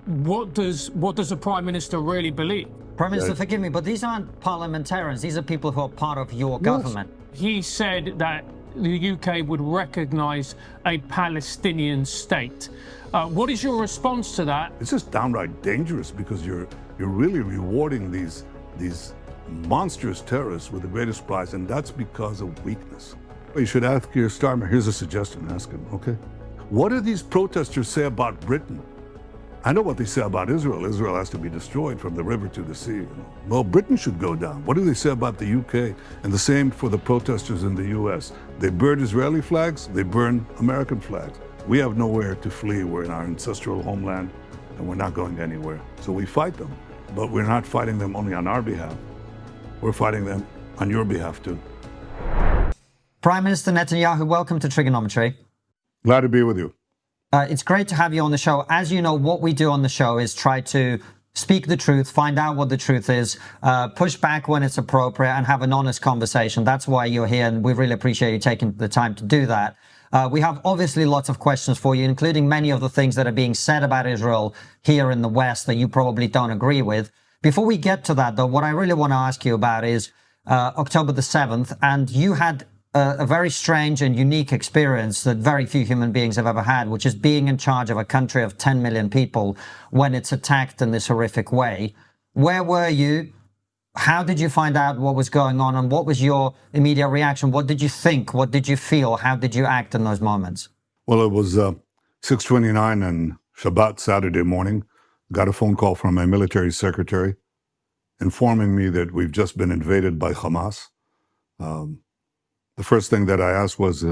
What does the Prime Minister really believe? Prime Minister, forgive me, but these aren't parliamentarians. These are people who are part of your government. He said that the UK would recognise a Palestinian state. What is your response to that? It's just downright dangerous because you're really rewarding these monstrous terrorists with the greatest prize, and that's because of weakness. You should ask your Starmer. Here's a suggestion. Ask him, okay? What do these protesters say about Britain? I know what they say about Israel. Israel has to be destroyed from the river to the sea. You know? Well, Britain should go down. What do they say about the UK? And the same for the protesters in the US. They burn Israeli flags, they burn American flags. We have nowhere to flee. We're in our ancestral homeland, and we're not going anywhere. So we fight them, but we're not fighting them only on our behalf. We're fighting them on your behalf too. Prime Minister Netanyahu, welcome to Trigonometry. Glad to be with you. It's great to have you on the show. As you know, what we do on the show is try to speak the truth, find out what the truth is, push back when it's appropriate, and have an honest conversation. That's why you're here, and we really appreciate you taking the time to do that. We have obviously lots of questions for you, including many of the things that are being said about Israel here in the West that you probably don't agree with. Before we get to that, though, what I really want to ask you about is October the 7th, and you had a very strange and unique experience that very few human beings have ever had, which is being in charge of a country of 10 million people when it's attacked in this horrific way. Where were you? How did you find out what was going on? And what was your immediate reaction? What did you think? What did you feel? How did you act in those moments? Well, it was 6:29 on Shabbat, Saturday morning. Got a phone call from my military secretary informing me that we've just been invaded by Hamas. The first thing that I asked was,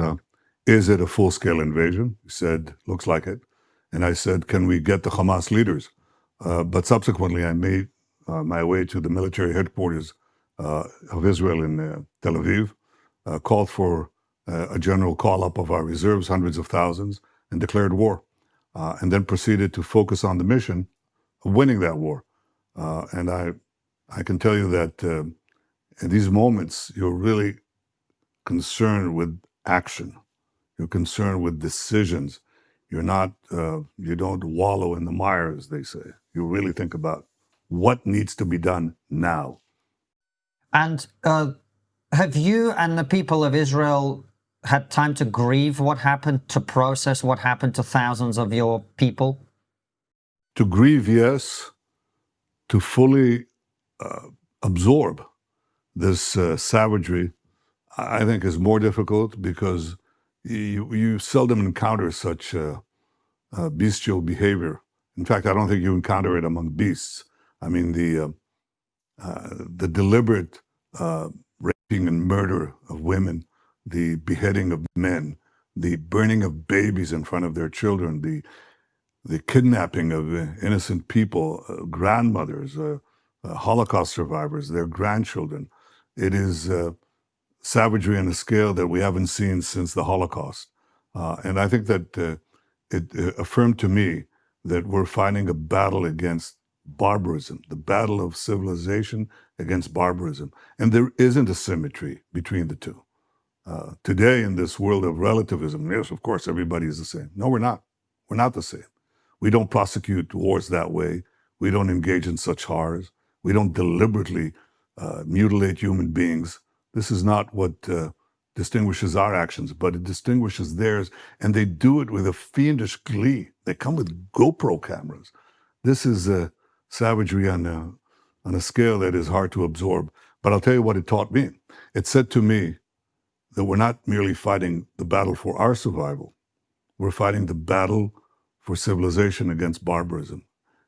is it a full-scale invasion? He said, looks like it. And I said, can we get the Hamas leaders? But subsequently, I made my way to the military headquarters of Israel in Tel Aviv, called for a general call-up of our reserves, hundreds of thousands, and declared war, and then proceeded to focus on the mission of winning that war. And I can tell you that in these moments, you're really concerned with action. You're concerned with decisions. You're not, you don't wallow in the mire, as they say. You really think about what needs to be done now. And have you and the people of Israel had time to grieve what happened, to process what happened to thousands of your people? To grieve, yes. To fully absorb this savagery, I think, is more difficult because you seldom encounter such bestial behavior. In fact, I don't think you encounter it among beasts. I mean, the deliberate raping and murder of women, the beheading of men, the burning of babies in front of their children, the kidnapping of innocent people, grandmothers, Holocaust survivors, their grandchildren. It is savagery on a scale that we haven't seen since the Holocaust. And I think that it affirmed to me that we're fighting a battle against barbarism, the battle of civilization against barbarism. And there isn't a symmetry between the two. Today, in this world of relativism, yes, of course, everybody is the same. No, we're not. We're not the same. We don't prosecute wars that way. We don't engage in such horrors. We don't deliberately mutilate human beings. This is not what distinguishes our actions, but it distinguishes theirs, and they do it with a fiendish glee. They come with GoPro cameras. This is savagery on a scale that is hard to absorb. But I'll tell you what it taught me. It said to me that we're not merely fighting the battle for our survival. We're fighting the battle for civilization against barbarism.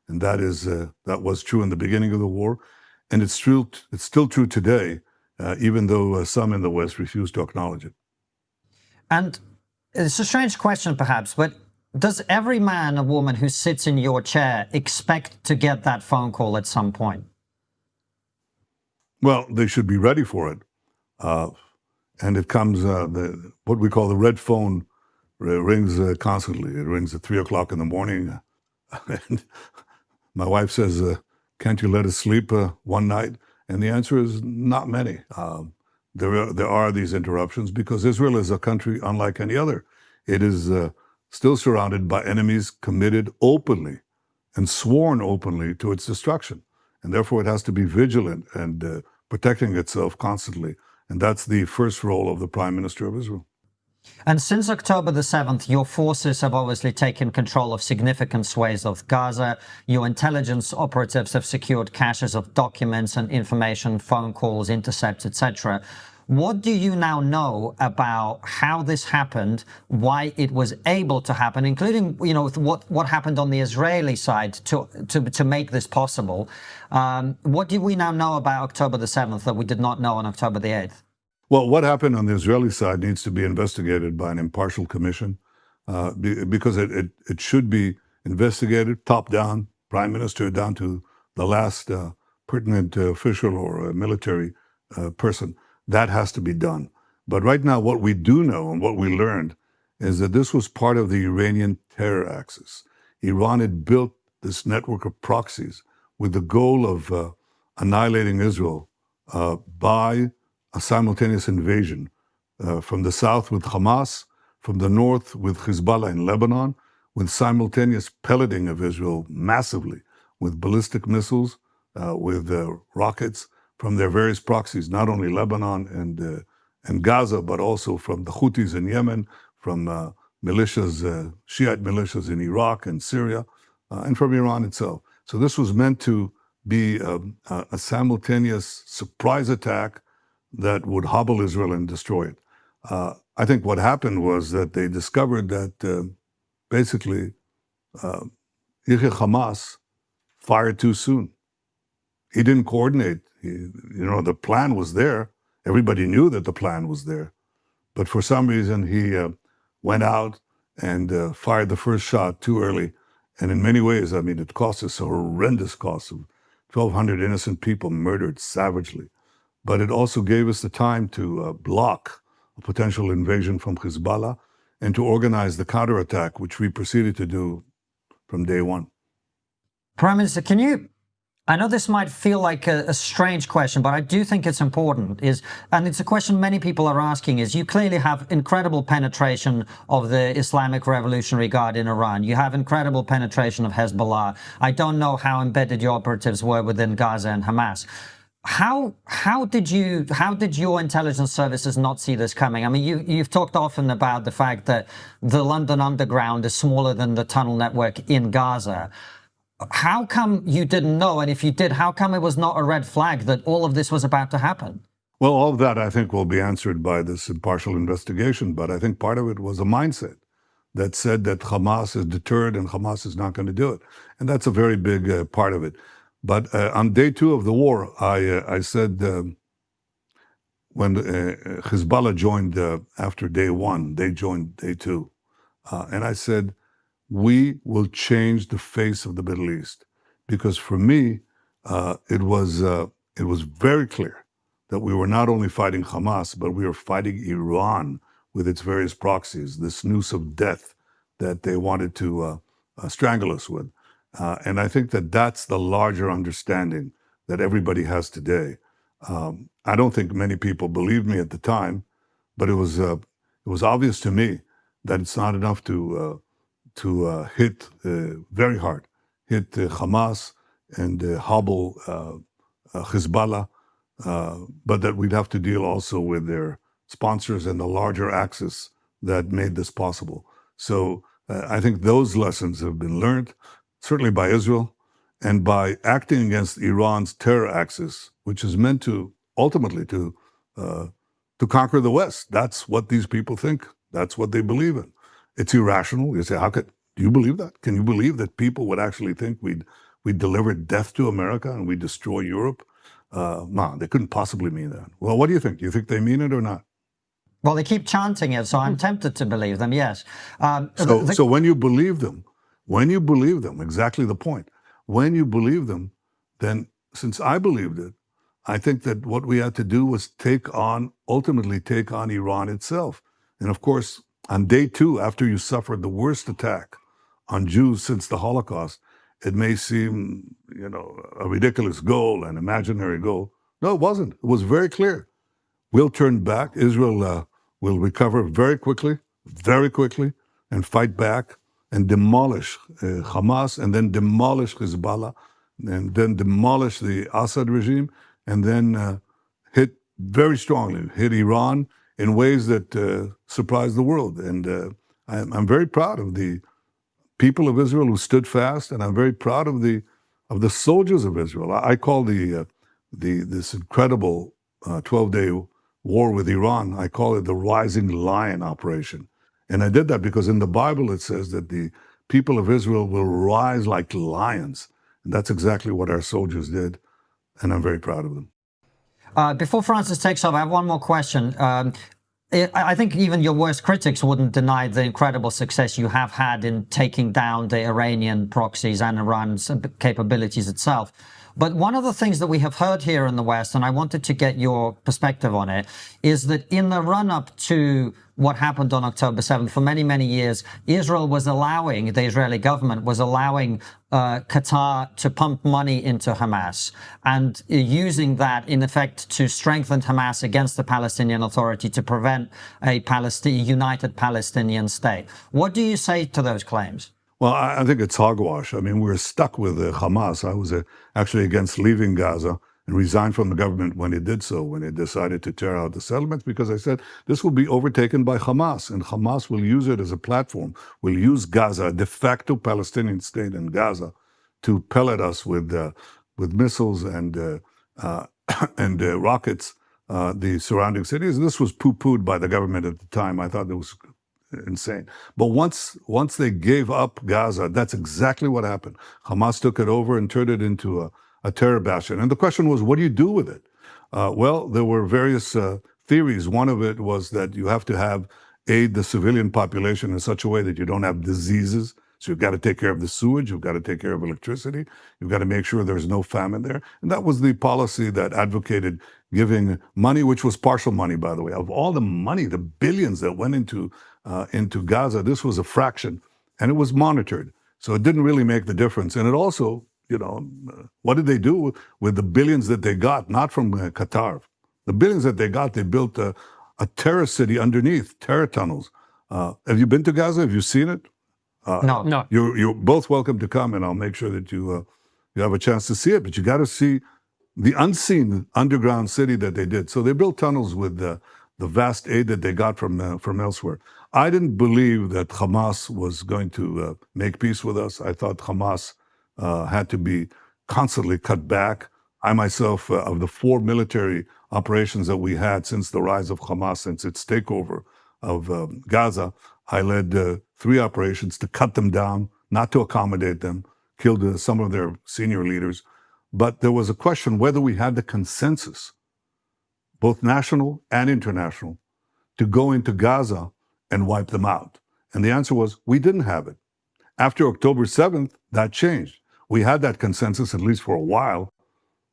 And that was true in the beginning of the war, and it's still true today, even though some in the West refuse to acknowledge it. And it's a strange question, perhaps, but does every man or woman who sits in your chair expect to get that phone call at some point? Well, they should be ready for it. And it comes, what we call the red phone rings constantly. It rings at 3 o'clock in the morning. And my wife says, can't you let us sleep one night? And the answer is not many. There are these interruptions because Israel is a country unlike any other. It is still surrounded by enemies committed openly and sworn openly to its destruction. And therefore it has to be vigilant and protecting itself constantly. And that's the first role of the Prime Minister of Israel. And since October the 7th, your forces have obviously taken control of significant swathes of Gaza. Your intelligence operatives have secured caches of documents and information, phone calls, intercepts, etc. What do you now know about how this happened, why it was able to happen, including, you know, what happened on the Israeli side to make this possible? What do we now know about October the 7th that we did not know on October the 8th? Well, what happened on the Israeli side needs to be investigated by an impartial commission because it should be investigated top-down, Prime Minister down to the last pertinent official or military person. That has to be done. But right now, what we do know and what we learned is that this was part of the Iranian terror axis. Iran had built this network of proxies with the goal of annihilating Israel by a simultaneous invasion from the south with Hamas, from the north with Hezbollah in Lebanon, with simultaneous pelleting of Israel massively with ballistic missiles, with rockets from their various proxies, not only Lebanon and Gaza, but also from the Houthis in Yemen, from militias, Shiite militias in Iraq and Syria, and from Iran itself. So this was meant to be a simultaneous surprise attack that would hobble Israel and destroy it. I think what happened was that they discovered that basically Yahya Hamas fired too soon. He didn't coordinate. The plan was there. Everybody knew that the plan was there. But for some reason, he went out and fired the first shot too early. And in many ways, I mean, it cost us a horrendous cost of 1,200 innocent people murdered savagely. But it also gave us the time to block a potential invasion from Hezbollah and to organize the counterattack, which we proceeded to do from day one. Prime Minister, I know this might feel like a strange question, but I do think it's important, and it's a question many people are asking, is you clearly have incredible penetration of the Islamic Revolutionary Guard in Iran. You have incredible penetration of Hezbollah. I don't know how embedded your operatives were within Gaza and Hamas. How did your intelligence services not see this coming? I mean, you've talked often about the fact that the London Underground is smaller than the tunnel network in Gaza. How come you didn't know? And if you did, how come it was not a red flag that all of this was about to happen? Well, all of that, I think, will be answered by this impartial investigation. But I think part of it was a mindset that said that Hamas is deterred and Hamas is not going to do it. And that's a very big part of it. But on day two of the war, I said when Hezbollah joined after day one, they joined day two. And I said, we will change the face of the Middle East. Because for me, it was very clear that we were not only fighting Hamas, but we were fighting Iran with its various proxies, this noose of death that they wanted to strangle us with. And I think that that's the larger understanding that everybody has today. I don't think many people believed me at the time, but it was obvious to me that it's not enough to hit very hard, hit Hamas and hobble Hezbollah, but that we'd have to deal also with their sponsors and the larger axis that made this possible. So I think those lessons have been learned, certainly by Israel, and by acting against Iran's terror axis, which is meant to ultimately to conquer the West. That's what these people think. That's what they believe in. It's irrational. You say, do you believe that? Can you believe that people would actually think we'd deliver death to America and we'd destroy Europe? No, they couldn't possibly mean that. Well, what do you think? Do you think they mean it or not? Well, they keep chanting it, so I'm tempted to believe them, yes. So when you believe them, exactly the point. When you believe them, then since I believed it, I think that what we had to do was ultimately take on Iran itself. And of course, on day two, after you suffered the worst attack on Jews since the Holocaust, it may seem, a ridiculous goal, an imaginary goal. No, it wasn't. It was very clear. We'll turn back. Israel will recover very quickly, and fight back and demolish Hamas, and then demolish Hezbollah, and then demolish the Assad regime, and then hit very strongly, hit Iran in ways that surprised the world. And I'm very proud of the people of Israel who stood fast, and I'm very proud of the soldiers of Israel. I call this incredible 12-day war with Iran, I call it the Rising Lion operation. And I did that because in the Bible it says that the people of Israel will rise like lions. And that's exactly what our soldiers did. And I'm very proud of them. Before Francis takes over, I have one more question. I think even your worst critics wouldn't deny the incredible success you have had in taking down the Iranian proxies and Iran's capabilities itself. But one of the things that we have heard here in the West, and I wanted to get your perspective on it, is that in the run-up to what happened on October 7th, for many, many years, Israel was allowing, the Israeli government was allowing Qatar to pump money into Hamas and using that, in effect, to strengthen Hamas against the Palestinian Authority to prevent a united Palestinian state. What do you say to those claims? Well, I think it's hogwash. I mean, we're stuck with Hamas. I was actually against leaving Gaza and resigned from the government when it did so, when it decided to tear out the settlements, because I said this will be overtaken by Hamas, and Hamas will use it as a platform, will use Gaza, a de facto Palestinian state in Gaza, to pellet us with missiles and rockets, the surrounding cities. This was poo-pooed by the government at the time. I thought it was insane. But once they gave up Gaza, that's exactly what happened. Hamas took it over and turned it into a terror bastion. And the question was, what do you do with it? Well, there were various theories. One of it was that you have to aid the civilian population in such a way that you don't have diseases. So you've got to take care of the sewage, you've got to take care of electricity, you've got to make sure there's no famine there. And that was the policy that advocated giving money, which was partial money, by the way. Of all the money, the billions that went into Gaza, this was a fraction, and it was monitored. So it didn't really make the difference. And it also, what did they do with the billions that they got? Not from Qatar. The billions that they got, they built a terror city underneath, terror tunnels. Have you been to Gaza? Have you seen it? No. You're both welcome to come, and I'll make sure that you have a chance to see it. But you got to see the unseen underground city that they did. So they built tunnels with the vast aid that they got from elsewhere. I didn't believe that Hamas was going to make peace with us. I thought Hamas had to be constantly cut back. I myself, of the 4 military operations that we had since the rise of Hamas, since its takeover of Gaza, I led 3 operations to cut them down, not to accommodate them, killed some of their senior leaders. But there was a question whether we had the consensus, both national and international, to go into Gaza and wipe them out. And the answer was, we didn't have it. After October 7th, that changed. We had that consensus, at least for a while,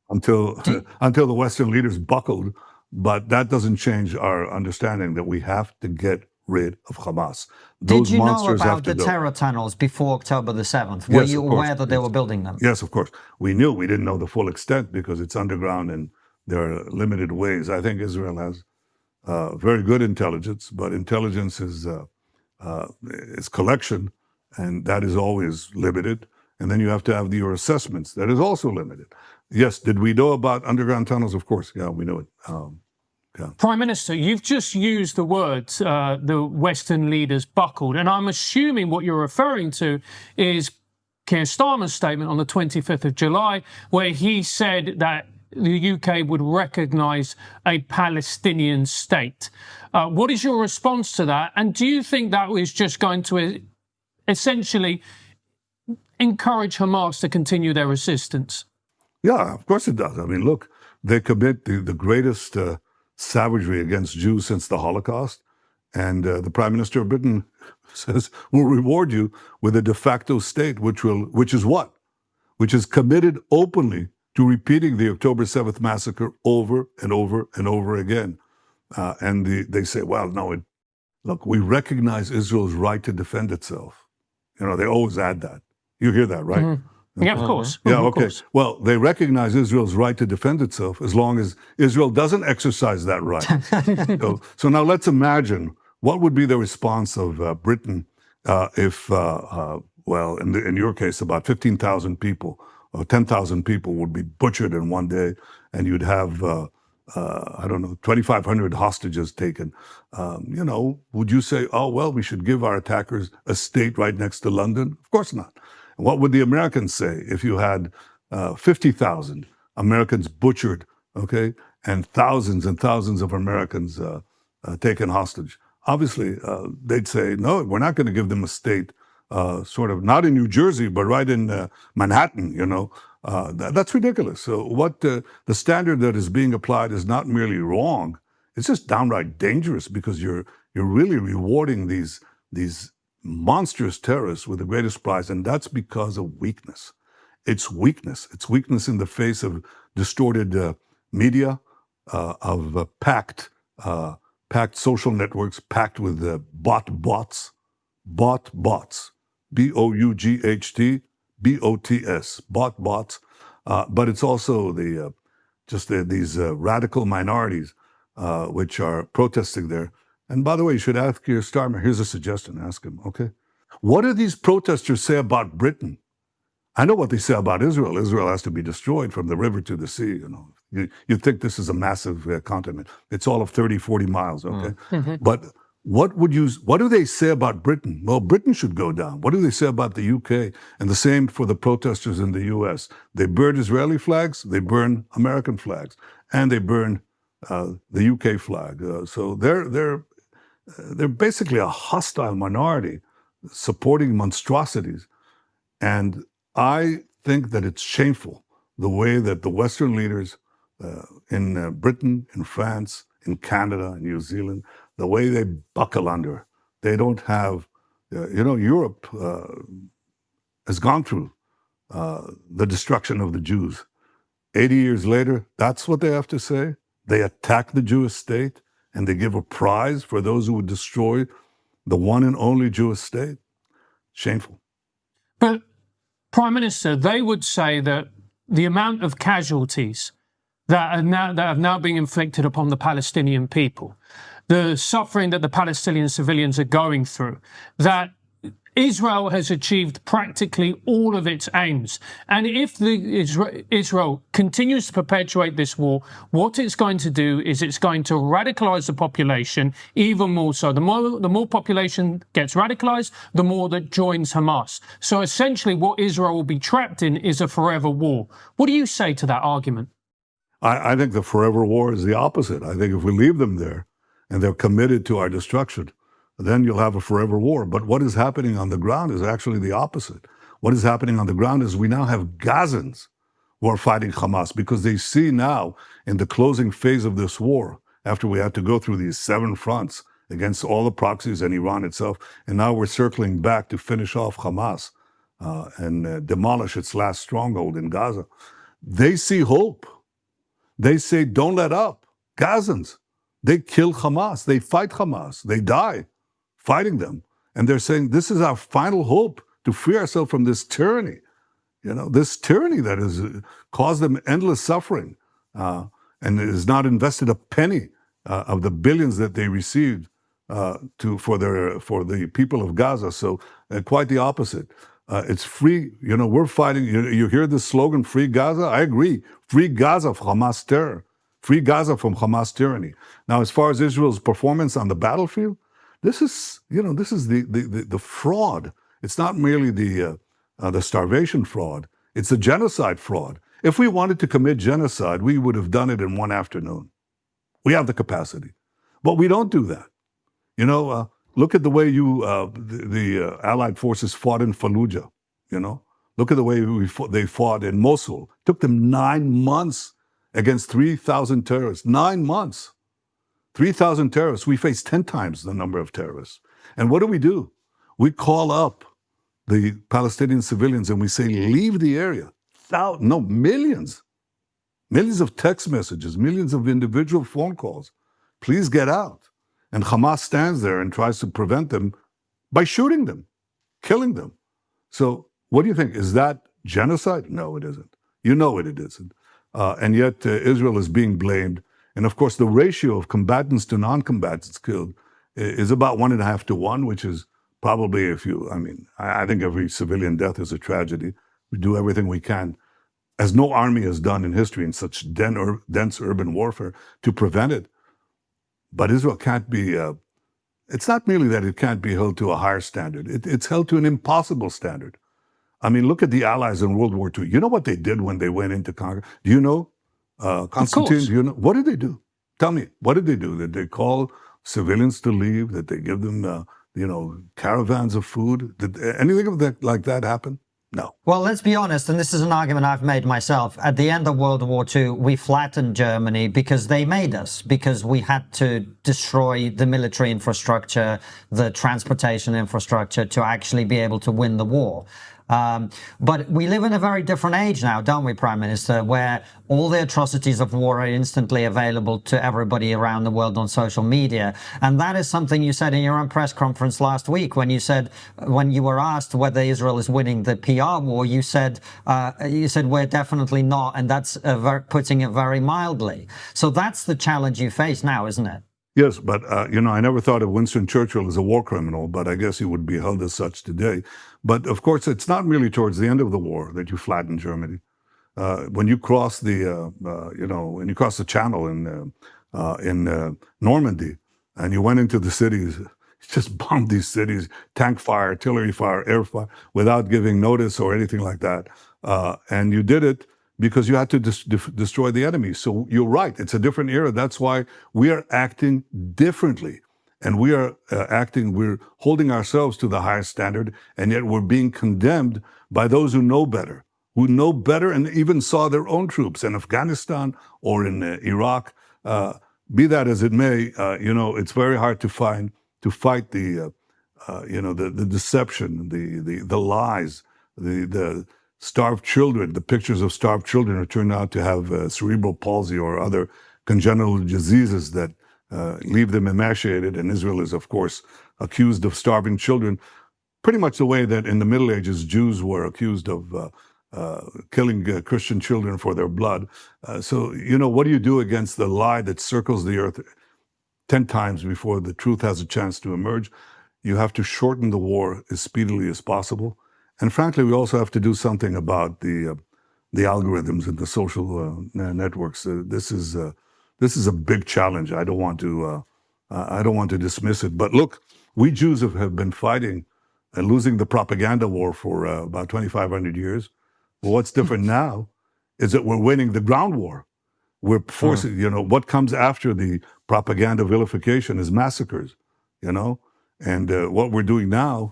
until the Western leaders buckled. But that doesn't change our understanding that we have to get rid of Hamas. Did you know about the terror tunnels before October the 7th? Were you aware that they were building them? Yes, of course. We knew. We didn't know the full extent because it's underground and there are limited ways. I think Israel has very good intelligence, but intelligence is collection, and that is always limited. And then you have to have your assessments. That is also limited. Yes, did we know about underground tunnels? Of course. Yeah, we knew it. Yeah. Prime Minister, you've just used the words, the Western leaders buckled. And I'm assuming what you're referring to is Keir Starmer's statement on the 25th of July, where he said that the UK would recognise a Palestinian state. What is your response to that? And do you think that is just going to essentially encourage Hamas to continue their resistance? Yeah, of course it does. I mean, look, they commit the greatest savagery against Jews since the Holocaust. And the Prime Minister of Britain says, we'll reward you with a de facto state, which is what? Which is committed openly to repeating the October 7th massacre over and over and over again. And they say, well, no, look, we recognize Israel's right to defend itself. They always add that. You hear that, right? Mm-hmm. Yeah, of course. Yeah, of okay. Course. Well, they recognize Israel's right to defend itself as long as Israel doesn't exercise that right. So now let's imagine what would be the response of Britain Well, in your case, about 15,000 people or 10,000 people would be butchered in one day, and you'd have, 2,500 hostages taken. Would you say, oh, well, we should give our attackers a state right next to London? Of course not. What would the Americans say if you had 50,000 Americans butchered, okay, and thousands of Americans taken hostage? Obviously, they'd say, no, we're not going to give them a state, sort of not in New Jersey, but right in Manhattan, that's ridiculous. So what the standard that is being applied is not merely wrong, it's just downright dangerous, because you're really rewarding these monstrous terrorists with the greatest prize, and that's because of weakness. It's weakness. It's weakness in the face of distorted media, of packed social networks, packed with bots, B-O-U-G-H-T, B-O-T-S, bots. But it's also these radical minorities which are protesting there. And by the way, you should ask your Starmer. Here's a suggestion. Ask him, okay? What do these protesters say about Britain? I know what they say about Israel. Israel has to be destroyed from the river to the sea, You'd think this is a massive continent. It's all of 30, 40 miles, okay? Mm-hmm. But what do they say about Britain? Well, Britain should go down. What do they say about the UK? And the same for the protesters in the US. They burn Israeli flags, they burn American flags, and they burn the UK flag. So they're basically a hostile minority supporting monstrosities. And I think that it's shameful the way that the Western leaders in Britain, in France, in Canada, in New Zealand, the way they buckle under. They don't have, Europe has gone through the destruction of the Jews. 80 years later, that's what they have to say. They attack the Jewish state, and they give a prize for those who would destroy the one and only Jewish state. Shameful. But, Prime Minister, they would say that the amount of casualties that have now been inflicted upon the Palestinian people, the suffering that the Palestinian civilians are going through, that Israel has achieved practically all of its aims. And if Israel continues to perpetuate this war, what it's going to do is it's going to radicalize the population even more so. The more population gets radicalized, the more that joins Hamas. So essentially what Israel will be trapped in is a forever war. What do you say to that argument? I think the forever war is the opposite. I think if we leave them there and they're committed to our destruction, then you'll have a forever war. But what is happening on the ground is actually the opposite. What is happening on the ground is we now have Gazans who are fighting Hamas, because they see now in the closing phase of this war, after we had to go through these 7 fronts against all the proxies and Iran itself, and now we're circling back to finish off Hamas and demolish its last stronghold in Gaza. They see hope. They say, don't let up. Gazans, they kill Hamas. They fight Hamas. They die fighting them. And they're saying, this is our final hope to free ourselves from this tyranny. This tyranny that has caused them endless suffering and has not invested a penny of the billions that they received for the people of Gaza. So quite the opposite. It's free. We're fighting. You hear this slogan, Free Gaza? I agree. Free Gaza from Hamas terror. Free Gaza from Hamas tyranny. Now, as far as Israel's performance on the battlefield, this is the fraud. It's not merely the starvation fraud. It's the genocide fraud. If we wanted to commit genocide, we would have done it in one afternoon. We have the capacity, but we don't do that. Look at the way the Allied forces fought in Fallujah. Look at the way they fought in Mosul. It took them 9 months against 3,000 terrorists. 9 months. 3,000 terrorists. We face 10 times the number of terrorists. And what do? We call up the Palestinian civilians and we say, leave the area. Millions. Millions of text messages, millions of individual phone calls. Please get out. And Hamas stands there and tries to prevent them by shooting them, killing them. So what do you think? Is that genocide? No, it isn't. You know it isn't. And yet Israel is being blamed. And of course, the ratio of combatants to non-combatants killed is about 1.5 to 1, which is probably I think every civilian death is a tragedy. We do everything we can, as no army has done in history in such dense urban warfare, to prevent it. But Israel can't be, it's not merely that it can't be held to a higher standard. It's held to an impossible standard. I mean, look at the Allies in World War II. You know what they did when they went into Congress? Do you know, Constantine, do you know? What did they do? Tell me, what did they do? Did they call civilians to leave? Did they give them, caravans of food? Did anything of that like that happen? No. Well, let's be honest, and this is an argument I've made myself. At the end of World War II, we flattened Germany because they made us, because we had to destroy the military infrastructure, the transportation infrastructure to actually be able to win the war. But we live in a very different age now, don't we, Prime Minister, where all the atrocities of war are instantly available to everybody around the world on social media. And that is something you said in your own press conference last week when you said, when you were asked whether Israel is winning the PR war, you said we're definitely not. And that's putting it very mildly. So that's the challenge you face now, isn't it? Yes, but, I never thought of Winston Churchill as a war criminal, but I guess he would be held as such today. But, of course, it's not really towards the end of the war that you flatten Germany. When you cross when you cross the channel in Normandy, and you went into the cities, you just bombed these cities, tank fire, artillery fire, air fire, without giving notice or anything like that. And you did it because you had to destroy the enemy. So you're right, it's a different era. That's why we are acting differently. And we are we're holding ourselves to the highest standard, and yet we're being condemned by those who know better and even saw their own troops in Afghanistan or in Iraq. Be that as it may, it's very hard to fight the deception, the lies, the starved children, the pictures of starved children who turn out to have cerebral palsy or other congenital diseases that leave them emaciated. And Israel is, of course, accused of starving children, pretty much the way that in the Middle Ages Jews were accused of killing Christian children for their blood. So, what do you do against the lie that circles the earth 10 times before the truth has a chance to emerge? You have to shorten the war as speedily as possible. And frankly, we also have to do something about the algorithms and the social networks. This is a big challenge. I don't want to dismiss it. But look, we Jews have been fighting and losing the propaganda war for about 2,500 years. Well, what's different now is that we're winning the ground war. We're forcing, what comes after the propaganda vilification is massacres, and what we're doing now,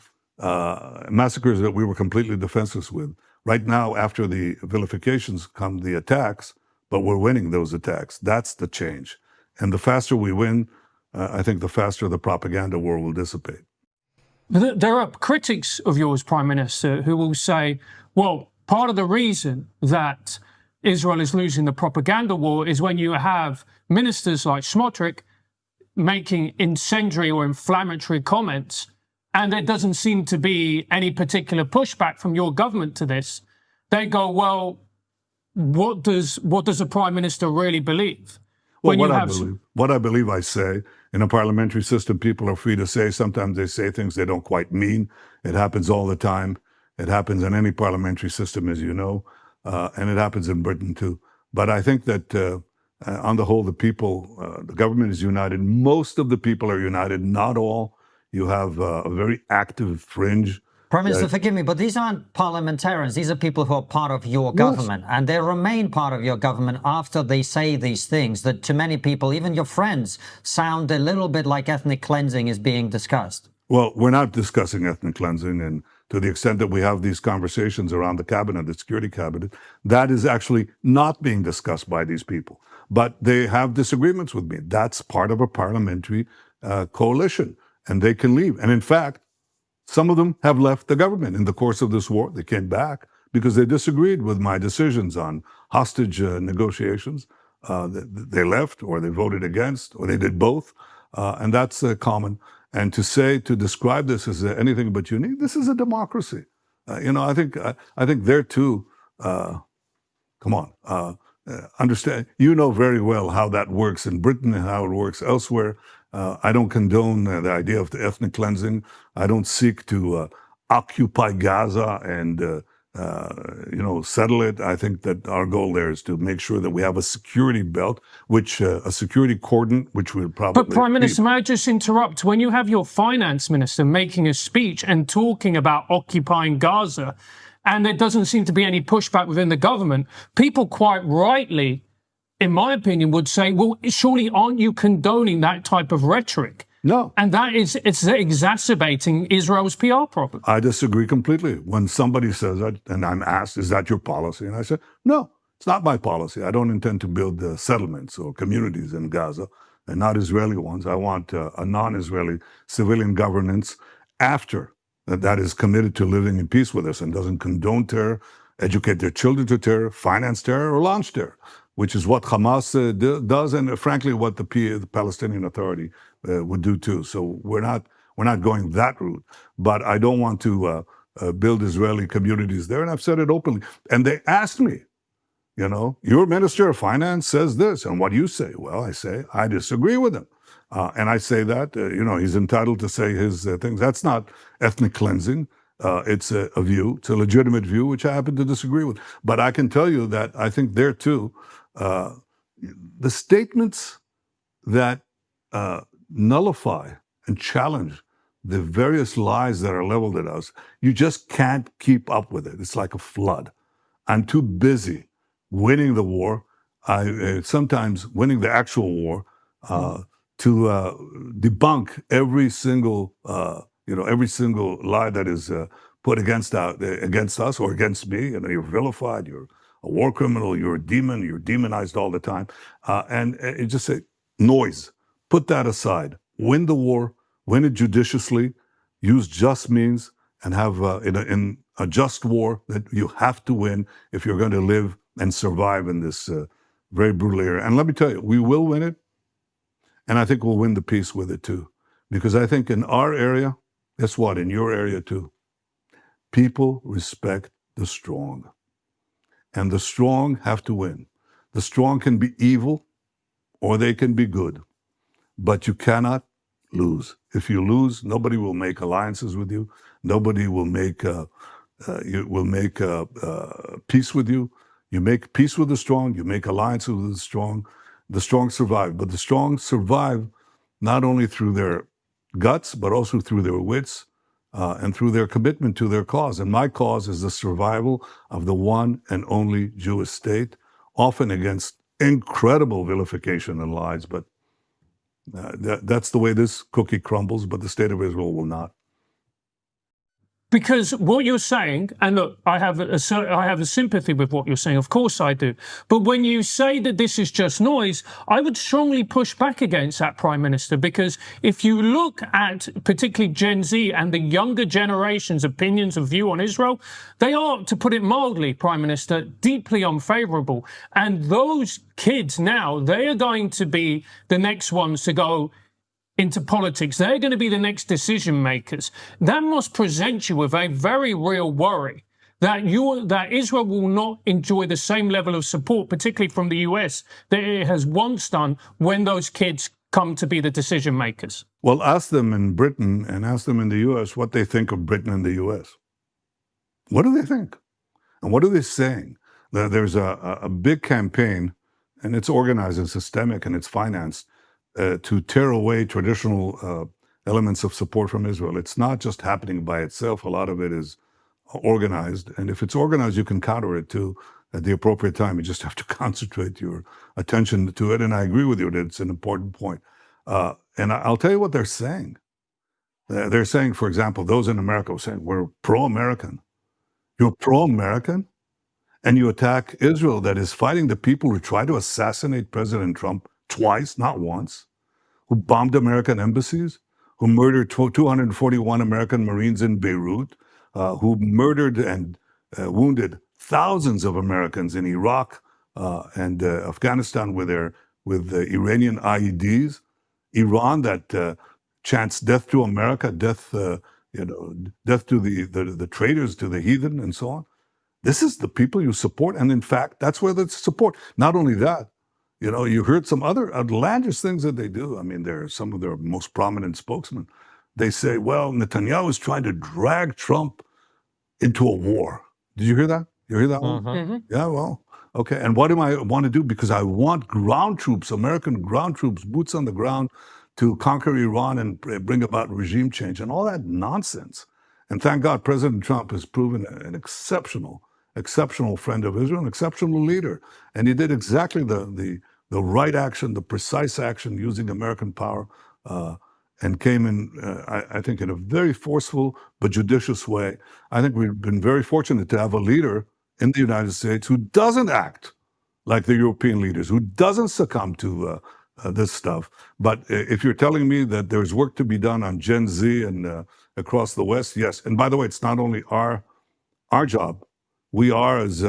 massacres that we were completely defenseless with. Right now, after the vilifications come the attacks, but we're winning those attacks. That's the change. And the faster we win, I think the faster the propaganda war will dissipate. There are critics of yours, Prime Minister, who will say, well, part of the reason that Israel is losing the propaganda war is when you have ministers like Smotrich making incendiary or inflammatory comments, and there doesn't seem to be any particular pushback from your government to this. They go, well, what does the Prime Minister really believe? Well, what I believe I say. In a parliamentary system, people are free to say. Sometimes they say things they don't quite mean. It happens all the time. It happens in any parliamentary system, as you know, and it happens in Britain too. But I think that on the whole, the government is united. Most of the people are united, not all. You have a very active fringe. Prime Minister, forgive me, but these aren't parliamentarians. These are people who are part of your government, and they remain part of your government after they say these things that to many people, even your friends, sound a little bit like ethnic cleansing is being discussed. Well, we're not discussing ethnic cleansing, and to the extent that we have these conversations around the cabinet, the security cabinet, that is actually not being discussed by these people. But they have disagreements with me. That's part of a parliamentary coalition, and they can leave. And in fact, some of them have left the government in the course of this war. They came back because they disagreed with my decisions on hostage negotiations. They left, or they voted against, or they did both. And that's common. And to describe this as anything but unique, this is a democracy. I think there too, come on. understand, you know very well how that works in Britain and how it works elsewhere. I don't condone the idea of the ethnic cleansing. I don't seek to occupy Gaza and settle it. I think that our goal there is to make sure that we have a security belt, which a security cordon, which will probably. But Prime Minister, may I just interrupt? When you have your finance minister making a speech and talking about occupying Gaza, and there doesn't seem to be any pushback within the government, people quite rightly, in my opinion, would say, well, surely aren't you condoning that type of rhetoric? No. And it's exacerbating Israel's PR problem. I disagree completely. When somebody says that, and I'm asked, is that your policy? And I said, no, it's not my policy. I don't intend to build settlements or communities in Gaza, and not Israeli ones. I want a non-Israeli civilian governance after that is committed to living in peace with us and doesn't condone terror, educate their children to terror, finance terror, or launch terror, which is what Hamas does, and frankly, what the Palestinian Authority would do too. So we're not going that route. But I don't want to build Israeli communities there, and I've said it openly. And they asked me, your Minister of Finance says this, and what do you say? Well, I say I disagree with him. And I say that, he's entitled to say his things. That's not ethnic cleansing. It's a view. It's a legitimate view, which I happen to disagree with. But I can tell you that I think there, too, the statements that nullify and challenge the various lies that are leveled at us, you just can't keep up with it. It's like a flood. I'm too busy winning the war, sometimes winning the actual war, to debunk every single lie that is put against us or against me. You're vilified, you're a war criminal, you're a demon, you're demonized all the time. And you just say, noise, put that aside, win the war, win it judiciously, use just means, and have in a just war that you have to win if you're going to live and survive in this very brutal era. And let me tell you, we will win it. And I think we'll win the peace with it too. Because I think in our area, guess what, in your area too, people respect the strong. And the strong have to win. The strong can be evil or they can be good. But you cannot lose. If you lose, nobody will make alliances with you. Nobody will make peace with you. You make peace with the strong. You make alliances with the strong. The strong survive, but the strong survive not only through their guts, but also through their wits and through their commitment to their cause. And my cause is the survival of the one and only Jewish state, often against incredible vilification and lies. But that's the way this cookie crumbles, but the state of Israel will not. Because what you're saying, and look, I have a sympathy with what you're saying, of course I do. But when you say that this is just noise, I would strongly push back against that, Prime Minister, because if you look at particularly Gen Z and the younger generation's opinions and view on Israel, they are, to put it mildly, Prime Minister, deeply unfavourable. And those kids now, they are going to be the next ones to go into politics. They're going to be the next decision makers. That must present you with a very real worry that Israel will not enjoy the same level of support, particularly from the US, that it has once done when those kids come to be the decision makers. Well, ask them in Britain and ask them in the US what they think of Britain and the US. What do they think? And what are they saying? There's a big campaign, and it's organized and systemic and it's financed, to tear away traditional elements of support from Israel. It's not just happening by itself. A lot of it is organized. And if it's organized, you can counter it too at the appropriate time. You just have to concentrate your attention to it. And I agree with you that it's an important point. And I'll tell you what they're saying. They're saying, for example, those in America are saying, we're pro-American. You're pro-American? And you attack Israel that is fighting the people who try to assassinate President Trump twice, not once, who bombed American embassies, who murdered 241 American Marines in Beirut, who murdered and wounded thousands of Americans in Iraq and Afghanistan with Iranian IEDs, Iran that chants death to America, death to the traitors, to the heathen, and so on. This is the people you support. And in fact, that's where the support. Not only that, you know, you heard some other outlandish things that they do. I mean, they're some of their most prominent spokesmen. They say, well, Netanyahu is trying to drag Trump into a war. Did you hear that? You hear that one? Yeah, well, okay. And what do I want to do? Because I want ground troops, American ground troops, boots on the ground, to conquer Iran and bring about regime change and all that nonsense. And thank God President Trump has proven an exceptional friend of Israel, an exceptional leader. And he did exactly the right action, the precise action using American power, and came in, I think, in a very forceful but judicious way. I think we've been very fortunate to have a leader in the United States who doesn't act like the European leaders, who doesn't succumb to this stuff. But if you're telling me that there's work to be done on Gen Z and across the West, yes. And by the way, it's not only our job. We are, as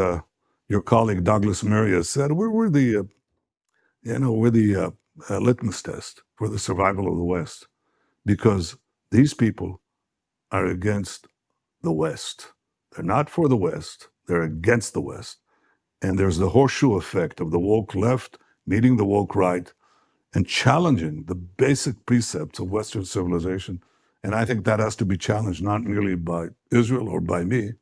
your colleague Douglas Murray has said, we're the litmus test for the survival of the West, because these people are against the West. They're not for the West. They're against the West. And there's the horseshoe effect of the woke left meeting the woke right and challenging the basic precepts of Western civilization. And I think that has to be challenged not merely by Israel or by me,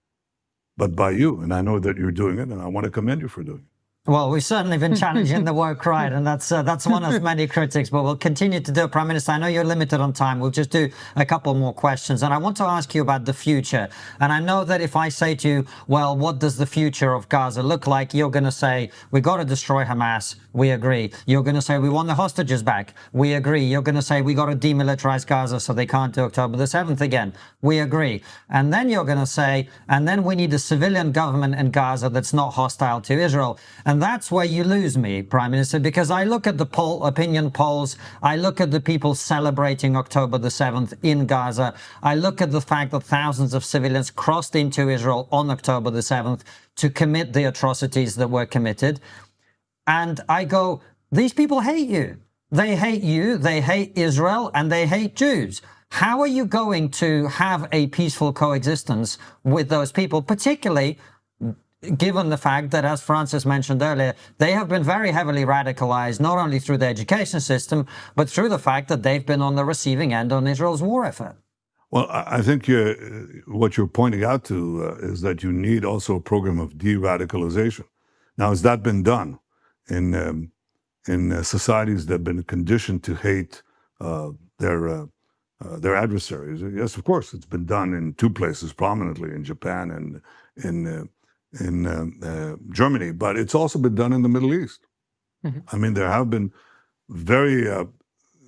but by you. And I know that you're doing it, and I want to commend you for doing it. Well, we've certainly been challenging the woke right, and that's one of many critics, but we'll continue to do it. Prime Minister, I know you're limited on time. We'll just do a couple more questions, and I want to ask you about the future. And I know that if I say to you, well, what does the future of Gaza look like? You're going to say, we got to destroy Hamas. We agree. You're going to say, we want the hostages back. We agree. You're going to say, we got to demilitarize Gaza so they can't do October the 7th again. We agree. And then you're going to say, and then we need a civilian government in Gaza that's not hostile to Israel. And that's where you lose me, Prime Minister, because I look at the opinion polls, I look at the people celebrating October the 7th in Gaza, I look at the fact that thousands of civilians crossed into Israel on October the 7th to commit the atrocities that were committed, and I go, these people hate you. They hate you, they hate Israel, and they hate Jews. How are you going to have a peaceful coexistence with those people, particularly given the fact that, as Francis mentioned earlier, they have been very heavily radicalized, not only through the education system, but through the fact that they've been on the receiving end on Israel's war effort? Well, I think what you're pointing out to is that you need also a program of de-radicalization. Now, has that been done in societies that have been conditioned to hate their adversaries? Yes, of course, it's been done in two places prominently, in Japan and in Germany, but it's also been done in the Middle East. I mean, there have been very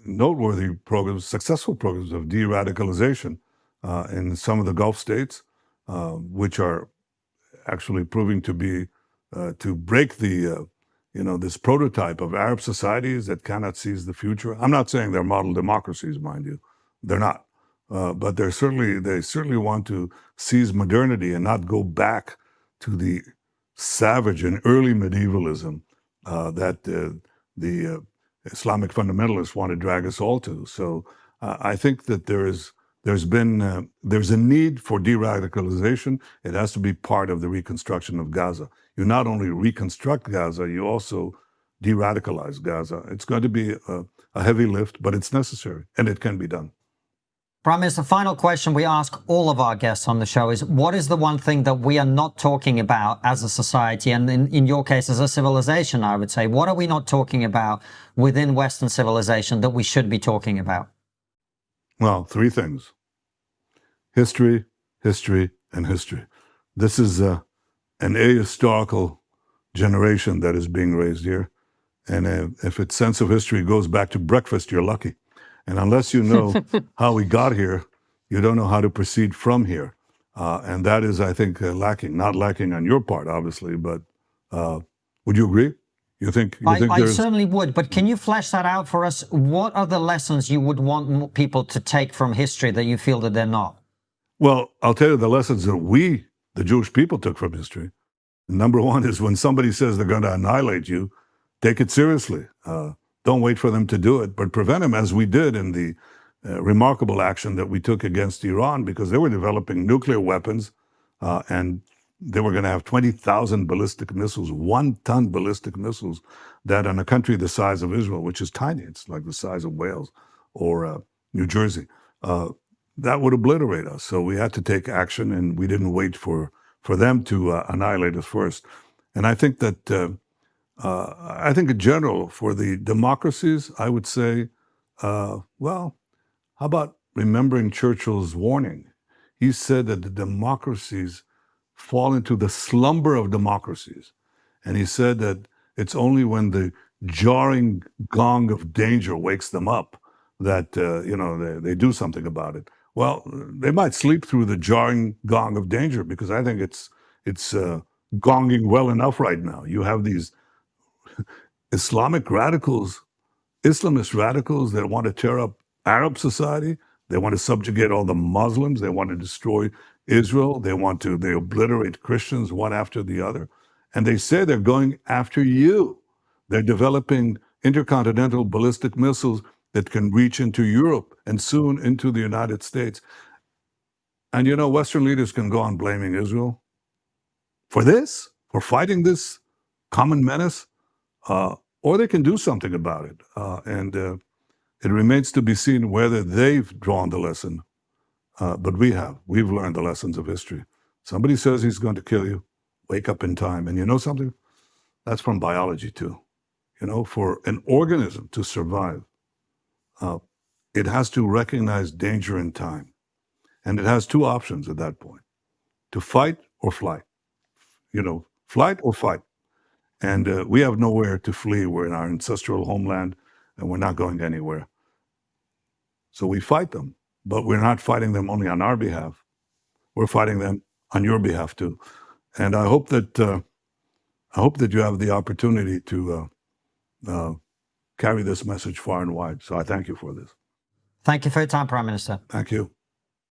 noteworthy programs, successful programs of de-radicalization in some of the Gulf states, which are actually proving to be to break the this prototype of Arab societies that cannot seize the future. I'm not saying they're model democracies, mind you, they're not, but they certainly want to seize modernity and not go back to the savage and early medievalism that the Islamic fundamentalists want to drag us all to. So I think that there's a need for de-radicalization. It has to be part of the reconstruction of Gaza. You not only reconstruct Gaza, you also de-radicalize Gaza. It's going to be a heavy lift, but it's necessary, and it can be done. Prime Minister, final question we ask all of our guests on the show is, what is the one thing that we are not talking about as a society, and in your case, as a civilization, I would say? What are we not talking about within Western civilization that we should be talking about? Well, three things. History, history, and history. This is an ahistorical generation that is being raised here. And if its sense of history goes back to breakfast, you're lucky. And unless you know how we got here, you don't know how to proceed from here. And that is, I think, lacking. Not lacking on your part, obviously, but would you agree? You think I certainly would, but can you flesh that out for us? What are the lessons you would want people to take from history that you feel that they're not? Well, I'll tell you the lessons that we, the Jewish people, took from history. Number one is when somebody says they're going to annihilate you, take it seriously. Don't wait for them to do it, but prevent them, as we did in the remarkable action that we took against Iran, because they were developing nuclear weapons and they were going to have 20,000 ballistic missiles, 1-ton ballistic missiles, that in a country the size of Israel, which is tiny, it's like the size of Wales or New Jersey, that would obliterate us. So we had to take action, and we didn't wait for them to annihilate us first. And I think that, I think in general, for the democracies, I would say, well, how about remembering Churchill's warning? He said that the democracies fall into the slumber of democracies. And he said that it's only when the jarring gong of danger wakes them up that, they do something about it. Well, they might sleep through the jarring gong of danger, because I think it's gonging well enough right now. You have these Islamist radicals that want to tear up Arab society. They want to subjugate all the Muslims. They want to destroy Israel. They obliterate Christians one after the other. And they say they're going after you. They're developing intercontinental ballistic missiles that can reach into Europe and soon into the United States. And Western leaders can go on blaming Israel for this, for fighting this common menace, or they can do something about it. And it remains to be seen whether they've drawn the lesson. But we've learned the lessons of history. Somebody says he's going to kill you, wake up in time. And you know something? That's from biology too. For an organism to survive, it has to recognize danger in time. And it has two options at that point: to fight or flight. Flight or fight. And we have nowhere to flee. We're in our ancestral homeland, and we're not going anywhere. So we fight them, but we're not fighting them only on our behalf. We're fighting them on your behalf too. And I hope that you have the opportunity to carry this message far and wide. So I thank you for this. Thank you for your time, Prime Minister. Thank you.